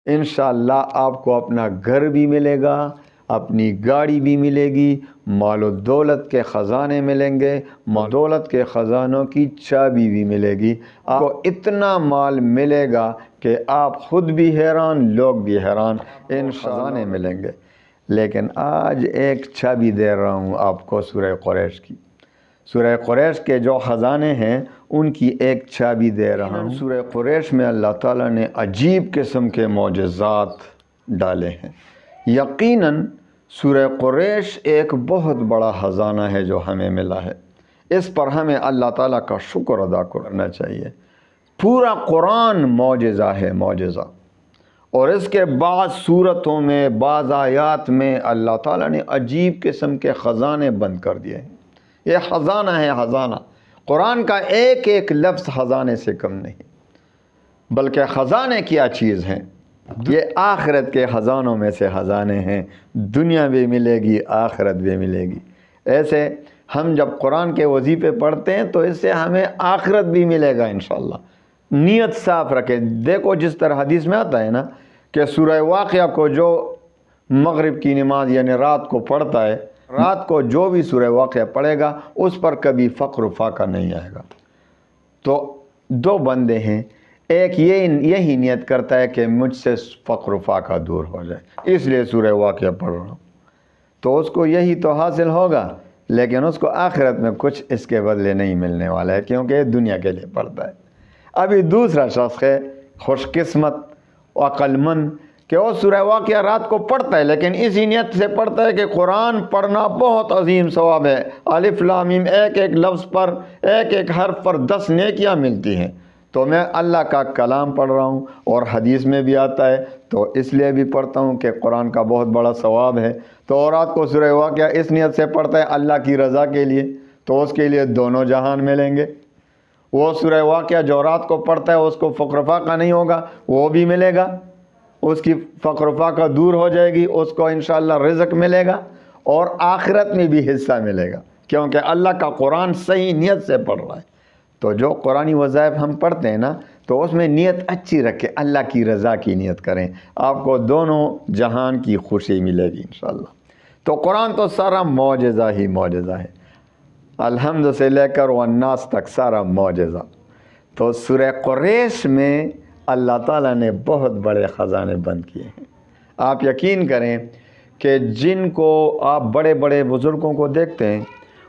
انشاءاللہ آپ کو اپنا گھر بھی ملے گا، اپنی گاڑی بھی ملے گی، مال و دولت کے خزانے ملیں گے، دولت کے خزانوں کی چابی بھی ملے گی۔ آپ کو اتنا مال ملے گا کہ آپ خود بھی حیران، لوگ بھی حیران، ان خزانے ملیں گے۔ لیکن آج ایک چابی دے رہا ہوں آپ کو سورہ قریش کی۔ سورہ قریش کے جو خزانے ہیں ان کی ایک چابی دے رہا ہوں۔ سورہ قریش میں اللہ تعالیٰ نے عجیب قسم کے معجزات ڈالے ہیں۔ یقیناً سورہ قریش ایک بہت بڑا خزانہ ہے جو ہمیں ملا ہے، اس پر ہمیں اللہ تعالیٰ کا شکر ادا کرنا چاہیے۔ پورا قرآن معجزہ ہے، معجزہ، اور اس کے بعض صورتوں میں، بعض آیات میں اللہ تعالیٰ نے عجیب قسم کے خزانے بند کر دیے ہیں۔ یہ خزانہ ہے، خزانہ۔ قرآن کا ایک ایک لفظ خزانے سے کم نہیں، بلکہ خزانے کیا چیز ہیں؟ یہ آخرت کے خزانوں میں سے خزانے ہیں۔ دنیا بھی ملے گی، آخرت بھی ملے گی۔ ایسے ہم جب قرآن کے وظیفے پڑھتے ہیں تو اس سے ہمیں آخرت بھی ملے گا انشاءاللہ۔ نیت صاف رکھے۔ دیکھو جس طرح حدیث میں آتا ہے نا کہ سورہ واقعہ کو جو مغرب کی نماز یعنی رات کو پڑھتا ہے، رات کو جو بھی سورہ واقعہ پڑھے گا اس پر کبھی فقر و فاقہ نہیں آئے گا۔ تو دو بندے ہیں، ایک یہی نیت کرتا ہے کہ مجھ سے فقر و فاقہ دور ہو جائے، اس لیے سورہ واقعہ پڑھ رہا ہوں، تو اس کو یہی تو حاصل ہوگا، لیکن اس کو آخرت میں کچھ اس کے بدلے نہیں ملنے والا ہے، کیونکہ یہ دنیا کے لیے پڑھتا ہے۔ ابھی دوسرا شخص ہے خوش قسمت، عقل مند، کہ وہ سورہ واقعہ رات کو پڑھتا ہے لیکن اسی نیت سے پڑھتا ہے کہ قرآن پڑھنا بہت عظیم ثواب ہے، الف لام میم، ایک ایک لفظ پر، ایک ایک حرف پر 10 نیکیاں ملتی ہیں، تو میں اللہ کا کلام پڑھ رہا ہوں اور حدیث میں بھی آتا ہے تو اس لیے بھی پڑھتا ہوں کہ قرآن کا بہت بڑا ثواب ہے۔ تو اور رات کو سورہ واقعہ اس نیت سے پڑھتا ہے اللہ کی رضا کے لیے، تو اس کے لیے دونوں جہان ملیں گے۔ وہ سورہ واقعہ جو رات کو پڑھتا ہے اس کو فقر و فاقہ نہیں ہوگا، وہ بھی ملے گا، اس کی فقر و فاقہ دور ہو جائے گی، اس کو انشاءاللہ رزق ملے گا، اور آخرت میں بھی حصہ ملے گا، کیونکہ اللہ کا قرآن صحیح نیت سے پڑھ رہا ہے۔ تو جو قرآنی وظائف ہم پڑھتے ہیں نا تو اس میں نیت اچھی رکھیں، اللہ کی رضا کی نیت کریں، آپ کو دونوں جہان کی خوشی ملے گی انشاءاللہ۔ تو قرآن تو سارا معجزہ ہی معجزہ ہے، الحمد سے لے کر والناس تک سارا معجزہ۔ تو سورہ قریش میں اللہ تعالیٰ نے بہت بڑے خزانے بند کیے ہیں۔ آپ یقین کریں کہ جن کو آپ بڑے بڑے بزرگوں کو دیکھتے ہیں،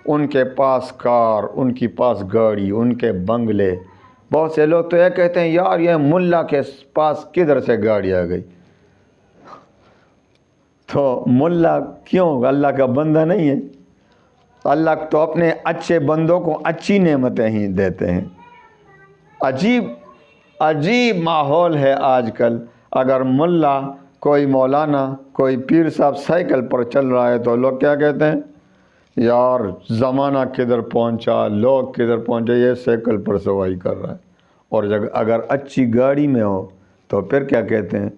ان کے پاس کار، ان کے پاس گاڑی، ان کے بنگلے، بہت سے لوگ تو یہ کہتے ہیں یار یہ ملا کے پاس کدھر سے گاڑی آ گئی؟ تو ملا کیوں؟ اللہ کا بندہ نہیں ہے؟ اللہ تو اپنے اچھے بندوں کو اچھی نعمتیں ہی دیتے ہیں۔ عجیب ماحول ہے آج کل۔ اگر ملا، کوئی مولانا، کوئی پیر صاحب سائیکل پر چل رہا ہے تو لوگ کیا کہتے ہیں؟ یار زمانہ کدھر پہنچا، لوگ کدھر پہنچے، یہ سائیکل پر سواری کر رہا ہے۔ اور اگر اچھی گاڑی میں ہو تو پھر کیا کہتے ہیں؟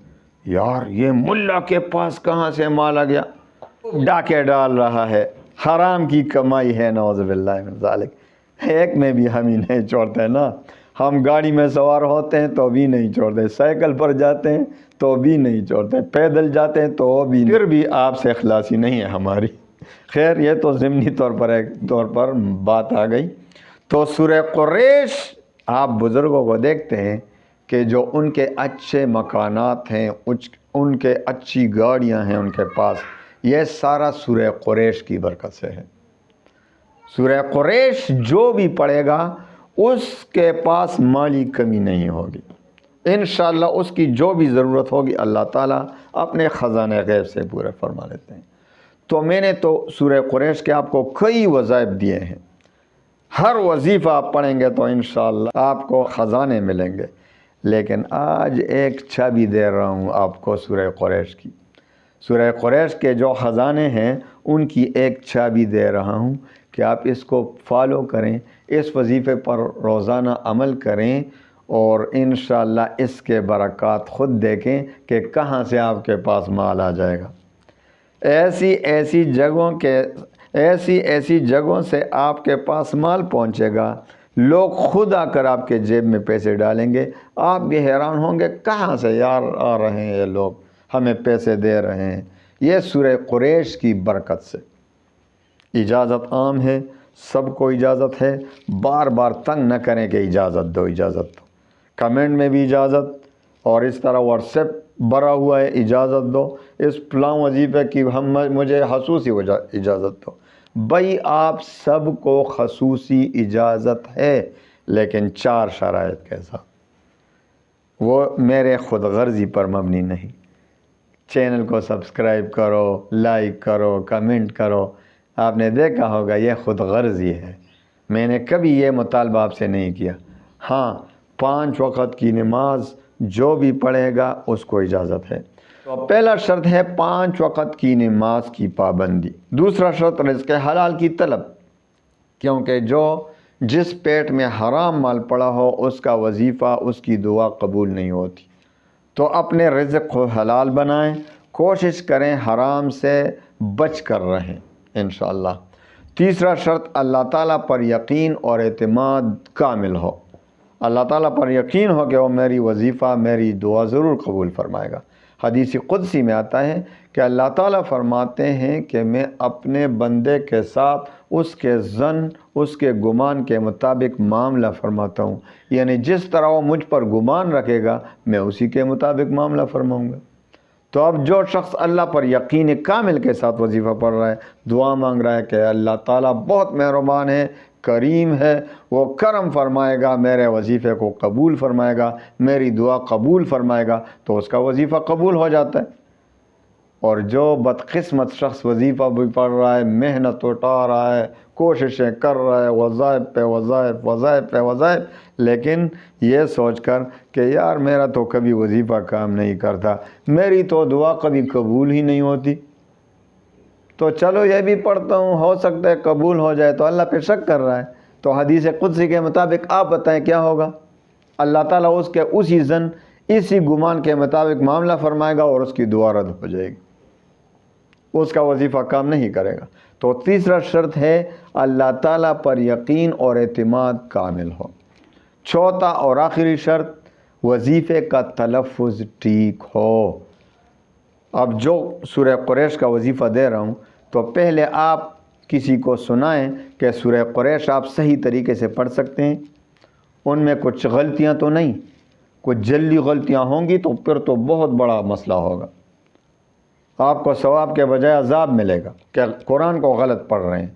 یار یہ ملا کے پاس کہاں سے مال آ گیا، ڈاکے ڈال رہا ہے، حرام کی کمائی ہے، نعوذ باللہ من ذالک۔ ایک میں بھی ہم ہی نہیں چھوڑتے نا، ہم گاڑی میں سوار ہوتے ہیں تو بھی نہیں چھوڑتے، سائیکل پر جاتے ہیں تو بھی نہیں چھوڑتے، پیدل جاتے ہیں تو بھی نہیں، پھر بھی آپ سے اخلاصی نہیں ہے ہماری۔ خیر یہ تو ضمنی طور پر بات آ گئی۔ تو سورہ قریش آپ بزرگوں کو دیکھتے ہیں کہ جو ان کے اچھے مکانات ہیں، ان کے اچھی گاڑیاں ہیں ان کے پاس، یہ سارا سورہ قریش کی برکت سے ہے۔ سورہ قریش جو بھی پڑھے گا اس کے پاس مالی کمی نہیں ہوگی، انشاءاللہ اس کی جو بھی ضرورت ہوگی اللہ تعالیٰ اپنے خزانہ غیب سے پورے فرما لیتے ہیں۔ تو میں نے تو سورہ قریش کے آپ کو کئی وظائف دیے ہیں، ہر وظیفہ آپ پڑھیں گے تو انشاءاللہ آپ کو خزانے ملیں گے، لیکن آج ایک چابی دے رہا ہوں آپ کو سورہ قریش کی۔ سورہ قریش کے جو خزانے ہیں ان کی ایک چابی دے رہا ہوں کہ آپ اس کو فالو کریں، اس وظیفے پر روزانہ عمل کریں، اور انشاءاللہ اس کے برکات خود دیکھیں کہ کہاں سے آپ کے پاس مال آ جائے گا۔ ایسی جگہوں سے آپ کے پاس مال پہنچے گا لوگ خود آ کر آپ کے جیب میں پیسے ڈالیں گے، آپ بھی حیران ہوں گے کہاں سے یار آ رہے ہیں یہ لوگ، ہمیں پیسے دے رہے ہیں۔ یہ سورہ قریش کی برکت سے اجازت عام ہے، سب کو اجازت ہے، بار بار تنگ نہ کریں کہ اجازت دو اجازت دو، کمنٹ میں بھی اجازت، اور اس طرح واٹس ایپ بھرا ہوا ہے اجازت دو، اس فلاں وظیفے کی مجھے خصوصی اجازت دو۔ بھائی آپ سب کو خصوصی اجازت ہے، لیکن 4 شرائط کے ساتھ، وہ میرے خود غرضی پر مبنی نہیں۔ چینل کو سبسکرائب کرو، لائک کرو، کمنٹ کرو، آپ نے دیکھا ہوگا یہ خود غرضی ہے، میں نے کبھی یہ مطالبہ آپ سے نہیں کیا۔ ہاں 5 وقت کی نماز جو بھی پڑھے گا اس کو اجازت ہے۔ تو پہلا شرط ہے 5 وقت کی نماز کی پابندی۔ دوسرا شرط رزق حلال کی طلب، کیونکہ جس پیٹ میں حرام مال پڑا ہو اس کا وظیفہ، اس کی دعا قبول نہیں ہوتی۔ تو اپنے رزق کو حلال بنائیں، کوشش کریں حرام سے بچ کر رہیں انشاءاللہ۔ تیسرا شرط اللہ تعالیٰ پر یقین اور اعتماد کامل ہو، اللہ تعالیٰ پر یقین ہو کہ وہ میری وظیفہ، میری دعا ضرور قبول فرمائے گا۔ حدیث قدسی میں آتا ہے کہ اللہ تعالیٰ فرماتے ہیں کہ میں اپنے بندے کے ساتھ اس کے ظن، اس کے گمان کے مطابق معاملہ فرماتا ہوں، یعنی جس طرح وہ مجھ پر گمان رکھے گا میں اسی کے مطابق معاملہ فرماؤں گا۔ تو اب جو شخص اللہ پر یقین کامل کے ساتھ وظیفہ پڑھ رہا ہے، دعا مانگ رہا ہے کہ اللہ تعالیٰ بہت مہربان ہے، کریم ہے، وہ کرم فرمائے گا، میرے وظیفے کو قبول فرمائے گا، میری دعا قبول فرمائے گا، تو اس کا وظیفہ قبول ہو جاتا ہے۔ اور جو بدقسمت شخص وظیفہ بھی پڑھ رہا ہے، محنت اٹھا رہا ہے، کوششیں کر رہا ہے، وظائف پہ وظائف، وظائف پہ وظائف، لیکن یہ سوچ کر کہ یار میرا تو کبھی وظیفہ کام نہیں کرتا، میری تو دعا کبھی قبول ہی نہیں ہوتی، تو چلو یہ بھی پڑھتا ہوں، ہو سکتا ہے قبول ہو جائے، تو اللہ پہ شک کر رہا ہے۔ تو حدیث قدسی کے مطابق آپ بتائیں کیا ہوگا؟ اللہ تعالیٰ اس کے اسی ظن، اسی گمان کے مطابق معاملہ فرمائے گا اور اس کی دعا رد ہو جائے گی، اس کا وظیفہ کام نہیں کرے گا۔ تو تیسرا شرط ہے اللہ تعالیٰ پر یقین اور اعتماد کامل ہو۔ چوتھا اور آخری شرط، وظیفے کا تلفظ ٹھیک ہو۔ اب جو سورہ قریش کا وظیفہ دے رہا ہوں تو پہلے آپ کسی کو سنائیں کہ سورہ قریش آپ صحیح طریقے سے پڑھ سکتے ہیں، ان میں کچھ غلطیاں تو نہیں، کچھ جلی غلطیاں ہوں گی تو پھر تو بہت بڑا مسئلہ ہوگا، آپ کو ثواب کے بجائے عذاب ملے گا کہ قرآن کو غلط پڑھ رہے ہیں۔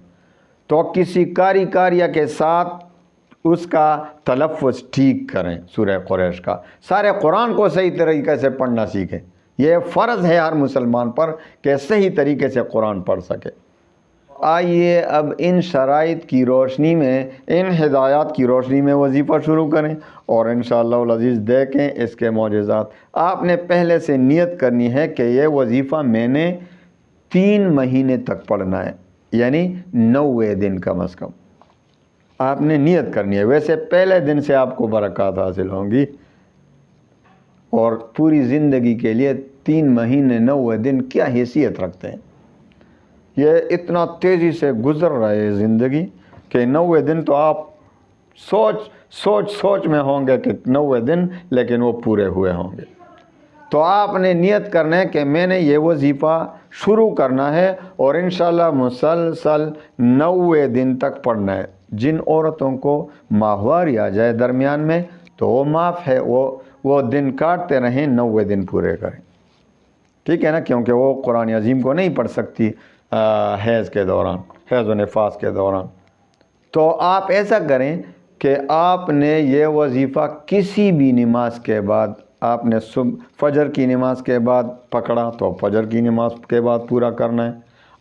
تو کسی کاریہ کے ساتھ اس کا تلفظ ٹھیک کریں، سورہ قریش کا، سارے قرآن کو صحیح طریقے سے پڑھنا سیکھیں، یہ فرض ہے ہر مسلمان پر کہ صحیح طریقے سے قرآن پڑھ سکے۔ آئیے اب ان شرائط کی روشنی میں، ان ہدایات کی روشنی میں وظیفہ شروع کریں اور انشاءاللہ العزیز دیکھیں اس کے معجزات۔ آپ نے پہلے سے نیت کرنی ہے کہ یہ وظیفہ میں نے 3 مہینے تک پڑھنا ہے، یعنی 90 دن کم از کم آپ نے نیت کرنی ہے۔ ویسے پہلے دن سے آپ کو برکات حاصل ہوں گی، اور پوری زندگی کے لیے 3 مہینے 90 دن کیا حیثیت رکھتے ہیں، یہ اتنا تیزی سے گزر رہا ہے زندگی کہ 90 دن تو آپ سوچ میں ہوں گے کہ 90 دن، لیکن وہ پورے ہوئے ہوں گے۔ تو آپ نے نیت کرنا ہے کہ میں نے یہ وظیفہ شروع کرنا ہے اور انشاءاللہ مسلسل 90 دن تک پڑھنا ہے۔ جن عورتوں کو ماہواری آ جائے درمیان میں تو وہ معاف ہے، وہ دن کاٹتے رہیں، 90 دن پورے کریں، ٹھیک ہے نا، کیونکہ وہ قرآن عظیم کو نہیں پڑھ سکتی حیض کے دوران، حیض و نفاس کے دوران۔ تو آپ ایسا کریں کہ آپ نے یہ وظیفہ کسی بھی نماز کے بعد، آپ نے فجر کی نماز کے بعد پکڑا تو فجر کی نماز کے بعد پورا کرنا ہے،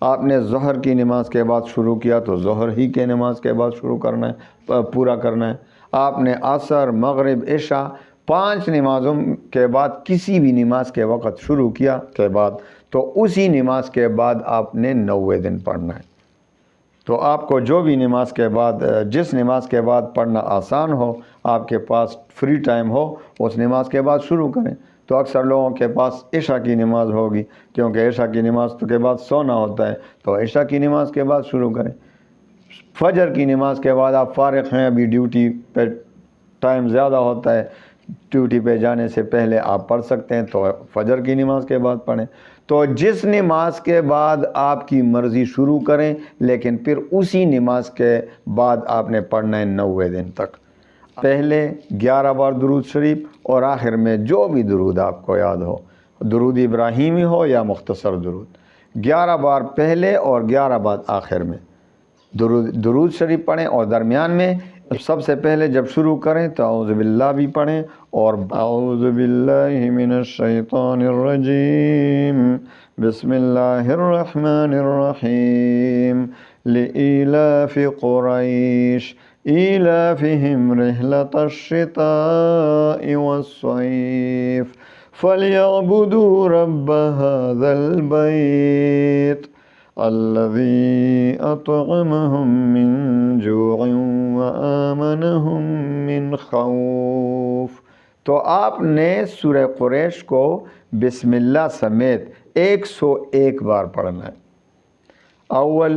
آپ نے ظہر کی نماز کے بعد شروع کیا تو ظہر ہی کے نماز کے بعد شروع کرنا ہے، پورا کرنا ہے، آپ نے عصر، مغرب، عشاء 5 نمازوں کے بعد کسی بھی نماز کے وقت شروع کیا کے بعد تو اسی نماز کے بعد آپ نے 90 دن پڑھنا ہے۔ تو آپ کو جو بھی نماز کے بعد، جس نماز کے بعد پڑھنا آسان ہو، آپ کے پاس فری ٹائم ہو، اس نماز کے بعد شروع کریں۔ تو اکثر لوگوں کے پاس عشاء کی نماز ہوگی، کیونکہ عشاء کی نماز کے بعد سونا ہوتا ہے، تو عشاء کی نماز کے بعد شروع کریں۔ فجر کی نماز کے بعد آپ فارغ ہیں، ابھی ڈیوٹی پہ ٹائم زیادہ ہوتا ہے، ڈیوٹی پہ جانے سے پہلے آپ پڑھ سکتے ہیں، تو فجر کی نماز کے بعد پڑھیں۔ تو جس نماز کے بعد آپ کی مرضی شروع کریں، لیکن پھر اسی نماز کے بعد آپ نے پڑھنا ہے 90 دن تک۔ پہلے 11 بار درود شریف اور آخر میں جو بھی درود آپ کو یاد ہو، درود ابراہیمی ہو یا مختصر درود، 11 بار پہلے اور 11 بار آخر میں درود شریف پڑھیں، اور درمیان میں سب سے پہلے جب شروع کریں تو اعوذ باللہ بھی پڑھیں، اور اعوذ باللہ من الشیطان الرجیم بسم اللہ الرحمن الرحیم لإیلاف قریش ایلافہم رحلۃ الشتاء والصیف فلیعبدوا رب هذا البیت الذی اطعمہم من جوع وآمنہم من خوف۔ تو آپ نے سورہ قریش کو بسم اللہ سمیت 101 بار پڑھنا ہے۔ اول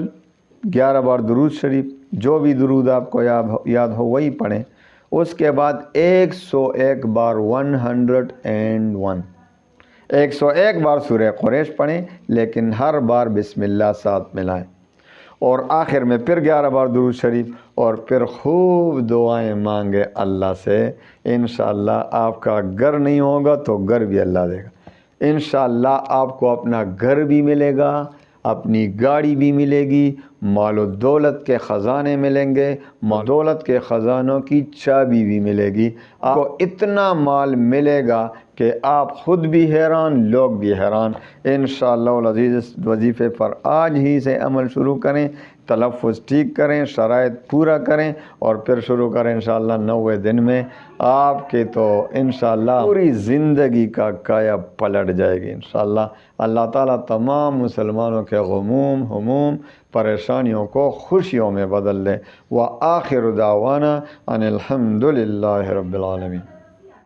11 بار درود شریف، جو بھی درود آپ کو یاد ہو وہی پڑھیں، اس کے بعد 101 بار 101 بار سورہ قریش پڑھیں، لیکن ہر بار بسم اللہ ساتھ ملائیں، اور آخر میں پھر 11 بار درود شریف، اور پھر خوب دعائیں مانگے اللہ سے۔ انشاءاللہ آپ کا گھر نہیں ہوگا تو گھر بھی اللہ دے گا۔ انشاءاللہ آپ کو اپنا گھر بھی ملے گا، اپنی گاڑی بھی ملے گی، مال و دولت کے خزانے ملیں گے، دولت کے خزانوں کی چابی بھی ملے گی۔ آپ کو اتنا مال ملے گا کہ آپ خود بھی حیران، لوگ بھی حیران۔ انشاءاللہ العزیز اس وظیفے پر آج ہی سے عمل شروع کریں، تلفظ ٹھیک کریں، شرائط پورا کریں، اور پھر شروع کریں انشاءاللہ 90 دن میں آپ کے تو انشاءاللہ پوری زندگی کا کایا پلٹ جائے گی انشاءاللہ۔ اللہ تعالیٰ تمام مسلمانوں کے غموم، ہموم، پریشانیوں کو خوشیوں میں بدل دے۔ وآخر دعوانا ان الحمد للہ رب العالمین۔